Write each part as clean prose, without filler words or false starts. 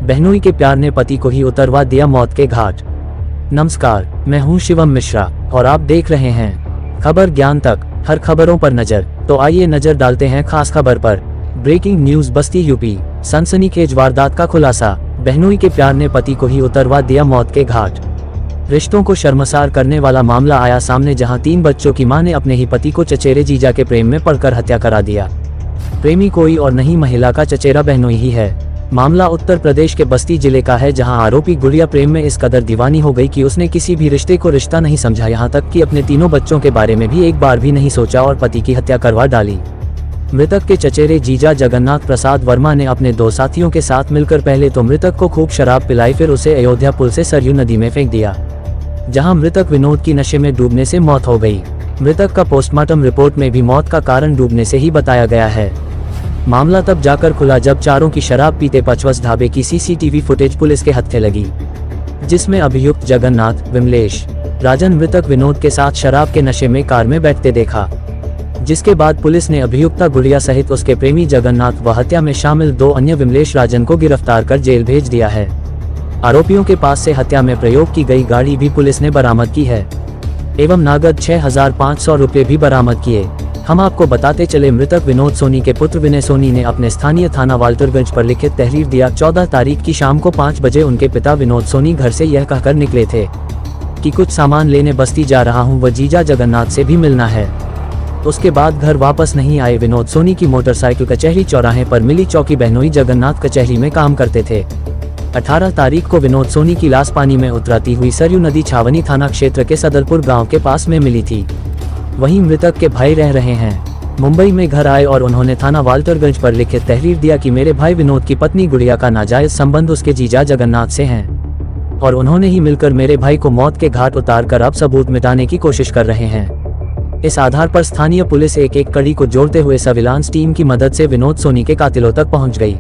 बहनोई के प्यार ने पति को ही उतरवा दिया मौत के घाट। नमस्कार, मैं हूं शिवम मिश्रा और आप देख रहे हैं खबर ज्ञान तक। हर खबरों पर नजर, तो आइए नजर डालते हैं खास खबर पर। ब्रेकिंग न्यूज, बस्ती यूपी, सनसनीखेज वारदात का खुलासा। बहनोई के प्यार ने पति को ही उतरवा दिया मौत के घाट। रिश्तों को शर्मसार करने वाला मामला आया सामने, जहां 3 बच्चों की मां ने अपने ही पति को चचेरे जीजा के प्रेम में पड़कर हत्या करा दिया। प्रेमी कोई और नहीं, महिला का चचेरा बहनोई ही है। मामला उत्तर प्रदेश के बस्ती जिले का है, जहां आरोपी गुड़िया प्रेम में इस कदर दीवानी हो गई कि उसने किसी भी रिश्ते को रिश्ता नहीं समझा, यहां तक कि अपने तीनों बच्चों के बारे में भी एक बार भी नहीं सोचा और पति की हत्या करवा डाली। मृतक के चचेरे जीजा जगन्नाथ प्रसाद वर्मा ने अपने 2 साथियों के साथ मिलकर पहले तो मृतक को खूब शराब पिलाई, फिर उसे अयोध्या पुल से सरयू नदी में फेंक दिया, जहां मृतक विनोद की नशे में डूबने से मौत हो गई। मृतक का पोस्टमार्टम रिपोर्ट में भी मौत का कारण डूबने से ही बताया गया है। मामला तब जाकर खुला जब चारों की शराब पीते पचवस ढाबे की सीसीटीवी फुटेज पुलिस के हत्थे लगी, जिसमें अभियुक्त जगन्नाथ, विमलेश, राजन मृतक विनोद के साथ शराब के नशे में कार में बैठते देखा, जिसके बाद पुलिस ने अभियुक्ता गुड़िया सहित उसके प्रेमी जगन्नाथ व हत्या में शामिल 2 अन्य विमलेश, राजन को गिरफ्तार कर जेल भेज दिया है। आरोपियों के पास से हत्या में प्रयोग की गई गाड़ी भी पुलिस ने बरामद की है एवं नगद 6,500 रुपये भी बरामद किए। हम आपको बताते चले, मृतक विनोद सोनी के पुत्र विनय सोनी ने अपने स्थानीय थाना वाल्टरगंज पर लिखित तहरीर दिया। 14 तारीख की शाम को 5 बजे उनके पिता विनोद सोनी घर से यह कहकर निकले थे कि कुछ सामान लेने बस्ती जा रहा हूं व जीजा जगन्नाथ से भी मिलना है। उसके बाद घर वापस नहीं आए। विनोद सोनी की मोटरसाइकिल कचहरी चौराहे पर मिली चौकी बहनोई जगन्नाथ कचहरी में काम करते थे। 18 तारीख को विनोद सोनी की लाश पानी में उतराती हुई सरयू नदी छावनी थाना क्षेत्र के सदरपुर गांव के पास में मिली थी। वहीं मृतक के भाई रह रहे हैं मुंबई में घर आए और उन्होंने थाना वाल्टरगंज पर लिखित तहरीर दिया कि मेरे भाई विनोद की पत्नी गुड़िया का नाजायज संबंध उसके जीजा जगन्नाथ से हैं और उन्होंने ही मिलकर मेरे भाई को मौत के घाट उतार कर अब सबूत मिटाने की कोशिश कर रहे हैं। इस आधार पर स्थानीय पुलिस एक कड़ी को जोड़ते हुए सर्विलांस टीम की मदद से विनोद सोनी के कातिलों तक पहुंच गई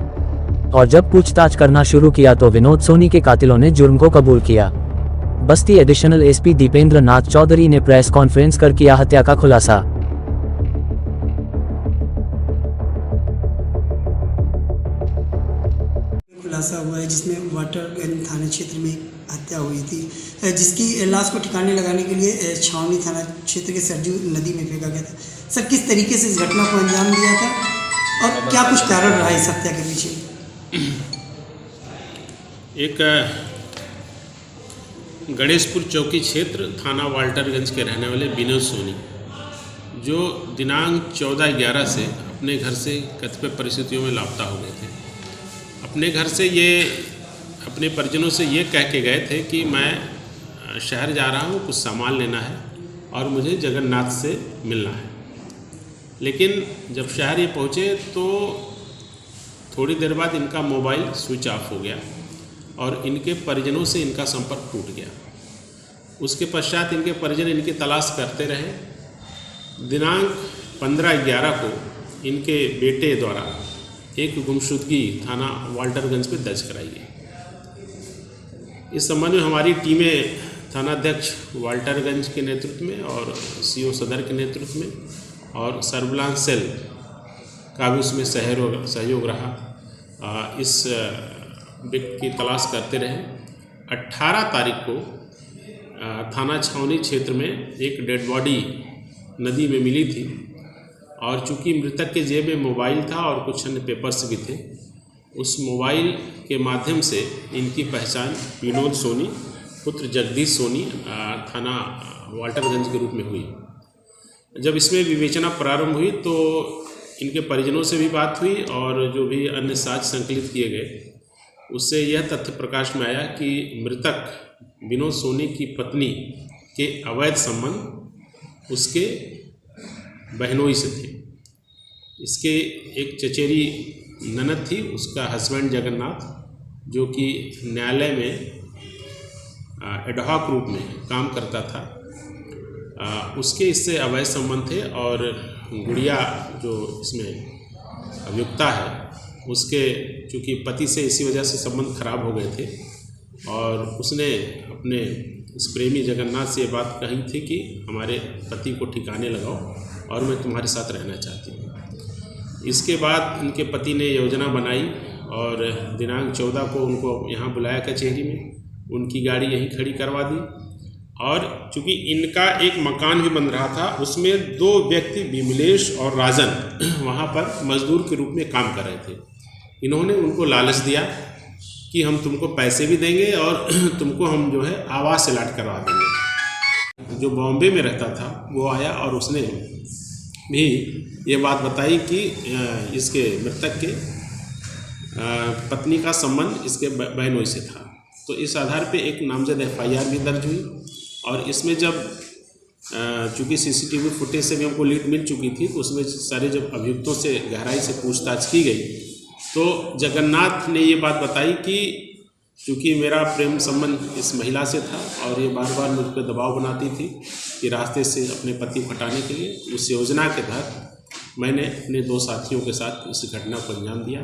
और जब पूछताछ करना शुरू किया तो विनोद सोनी के कातिलों ने जुर्म को कबूल किया। बस्ती एडिशनल एसपी दीपेंद्र नाथ चौधरी ने प्रेस कॉन्फ्रेंस कर किया हत्या का खुलासा। खुलासा हुआ है जिसमें वाटरगंज थाना क्षेत्र में हत्या हुई थी, जिसकी लाश को ठिकाने लगाने के लिए छावनी थाना क्षेत्र के सरयू नदी में फेंका गया था। सर, किस तरीके से इस घटना को अंजाम दिया था और क्या कुछ कारण रहा इस हत्या के पीछे? एक गणेशपुर चौकी क्षेत्र थाना वाल्टरगंज के रहने वाले विनोद सोनी, जो दिनांक 14/11 से अपने घर से कतिपय परिस्थितियों में लापता हो गए थे। अपने घर से ये अपने परिजनों से ये कह के गए थे कि मैं शहर जा रहा हूँ, कुछ सामान लेना है और मुझे जगन्नाथ से मिलना है। लेकिन जब शहर ये पहुँचे तो थोड़ी देर बाद इनका मोबाइल स्विच ऑफ हो गया और इनके परिजनों से इनका संपर्क टूट गया। उसके पश्चात इनके परिजन इनकी तलाश करते रहे। दिनांक 15/11 को इनके बेटे द्वारा एक गुमशुदगी थाना वाल्टरगंज में दर्ज कराई गई। इस संबंध में हमारी टीमें थानाध्यक्ष वाल्टरगंज के नेतृत्व में और सीओ सदर के नेतृत्व में और सर्विलांस सेल का भी उसमें सहयोग रहा। इस व्यक्ति की तलाश करते रहे। 18 तारीख को थाना छावनी क्षेत्र में एक डेड बॉडी नदी में मिली थी और चूंकि मृतक के जेब में मोबाइल था और कुछ अन्य पेपर्स भी थे, उस मोबाइल के माध्यम से इनकी पहचान विनोद सोनी पुत्र जगदीश सोनी थाना वाल्टरगंज के रूप में हुई। जब इसमें विवेचना प्रारंभ हुई तो इनके परिजनों से भी बात हुई और जो भी अन्य साक्ष्य संकलित किए गए उससे यह तथ्य प्रकाश में आया कि मृतक विनोद सोनी की पत्नी के अवैध संबंध उसके बहनोई से थे। इसके एक चचेरी ननद थी, उसका हस्बैंड जगन्नाथ, जो कि न्यायालय में एडहॉक रूप में काम करता था, उसके इससे अवैध संबंध थे और गुड़िया जो इसमें अभियुक्ता है उसके चूँकि पति से इसी वजह से संबंध खराब हो गए थे और उसने अपने इस प्रेमी जगन्नाथ से ये बात कही थी कि हमारे पति को ठिकाने लगाओ और मैं तुम्हारे साथ रहना चाहती हूँ। इसके बाद इनके पति ने योजना बनाई और दिनांक 14 को उनको यहाँ बुलाया कचहरी में, उनकी गाड़ी यहीं खड़ी करवा दी। और चूँकि इनका एक मकान भी बन रहा था, उसमें 2 व्यक्ति विमलेश और राजन वहाँ पर मजदूर के रूप में काम कर रहे थे। इन्होंने उनको लालच दिया कि हम तुमको पैसे भी देंगे और तुमको हम जो है आवास अलॉट करवा देंगे। जो बॉम्बे में रहता था वो आया और उसने भी ये बात बताई कि इसके मृतक के पत्नी का संबंध इसके बहनोई से था। तो इस आधार पे एक नामजद FIR भी दर्ज हुई। और इसमें जब चूँकि CCTV फुटेज से भी हमको लीड मिल चुकी थी, तो उसमें सारे जब अभियुक्तों से गहराई से पूछताछ की गई तो जगन्नाथ ने ये बात बताई कि चूँकि मेरा प्रेम संबंध इस महिला से था और ये बार बार मुझ पर दबाव बनाती थी कि रास्ते से अपने पति को हटाने के लिए, उस योजना के तहत मैंने अपने 2 साथियों के साथ इस घटना को अंजाम दिया।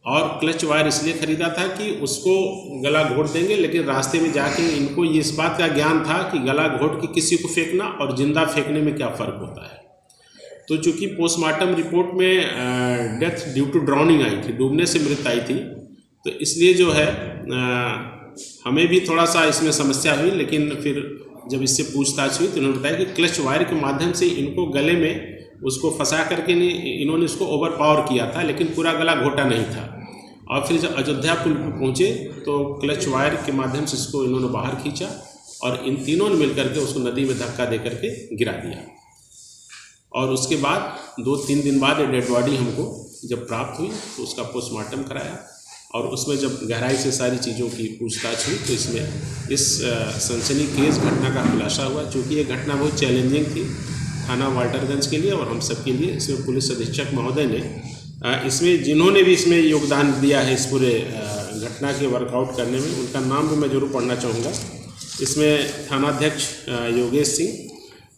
और क्लच वायर इसलिए ख़रीदा था कि उसको गला घोट देंगे, लेकिन रास्ते में जाके इनको ये इस बात का ज्ञान था कि गला घोट के किसी को फेंकना और ज़िंदा फेंकने में क्या फ़र्क होता है। तो चूँकि पोस्टमार्टम रिपोर्ट में डेथ ड्यू टू ड्राउनिंग आई थी, डूबने से मृत्यु आई थी, तो इसलिए जो है हमें भी थोड़ा सा इसमें समस्या हुई। लेकिन फिर जब इससे पूछताछ हुई तो इन्होंने बताया कि क्लच वायर के माध्यम से इनको गले में उसको फंसा करके इन्होंने उसको ओवर पावर किया था, लेकिन पूरा गला घोटा नहीं था। और फिर जब अयोध्या पुल पर पहुँचे तो क्लच वायर के माध्यम से इसको इन्होंने बाहर खींचा और इन तीनों ने मिलकर के उसको नदी में धक्का दे करके गिरा दिया। और उसके बाद 2-3 दिन बाद डेड बॉडी हमको जब प्राप्त हुई तो उसका पोस्टमार्टम कराया और उसमें जब गहराई से सारी चीज़ों की पूछताछ हुई तो इसमें इस सनसनीखेज घटना का खुलासा हुआ। चूँकि ये घटना बहुत चैलेंजिंग थी थाना वाल्टरगंज के लिए और हम सब के लिए। इसमें पुलिस अधीक्षक महोदय ने इसमें जिन्होंने भी इसमें योगदान दिया है इस पूरे घटना के वर्कआउट करने में, उनका नाम भी मैं जरूर पढ़ना चाहूँगा। इसमें थानाध्यक्ष योगेश सिंह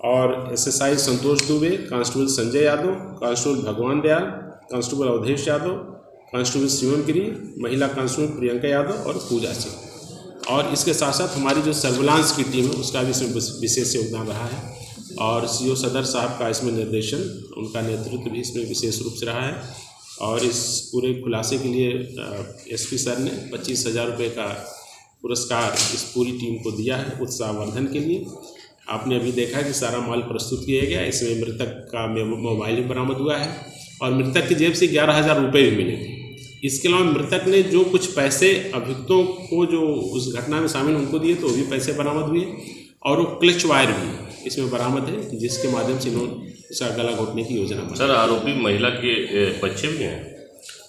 और SSI संतोष दुबे, कांस्टेबल संजय यादव, कांस्टेबल भगवान दयाल, कांस्टेबल अवधेश यादव, कांस्टेबल शिवम गिरी, महिला कांस्टेबल प्रियंका यादव और पूजा सिंह। और इसके साथ साथ हमारी जो सर्विलांस की टीम है उसका भी इसमें विशेष योगदान रहा है। और CO सदर साहब का इसमें निर्देशन, उनका नेतृत्व भी इसमें विशेष रूप से रहा है। और इस पूरे खुलासे के लिए SP सर ने 25,000 रुपये का पुरस्कार इस पूरी टीम को दिया है उत्साहवर्धन के लिए। आपने अभी देखा कि सारा माल प्रस्तुत किया गया। इसमें मृतक का मोबाइल भी बरामद हुआ है और मृतक की जेब से 11,000 रुपये भी मिले थे। इसके अलावा मृतक ने जो कुछ पैसे अभियुक्तों को जो उस घटना में शामिल उनको दिए तो वो भी पैसे बरामद हुए और वो क्लच वायर भी इसमें बरामद है, जिसके माध्यम से इन्होंने उसका गला घोटने की योजना बनाई। सर, आरोपी महिला के बच्चे भी हैं?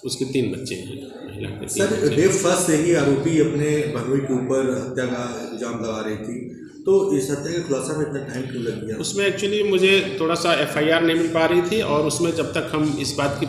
उसके 3 बच्चे हैं। महिला के 3 सर, डे फर्स्ट से ही आरोपी अपने बहनोई के ऊपर हत्या का इल्जाम लगा रही थी, तो इस हत्या के खुलासा में इतना टाइम क्यों लग गया? उसमें एक्चुअली मुझे थोड़ा सा FIR नहीं मिल पा रही थी और उसमें जब तक हम इस बात की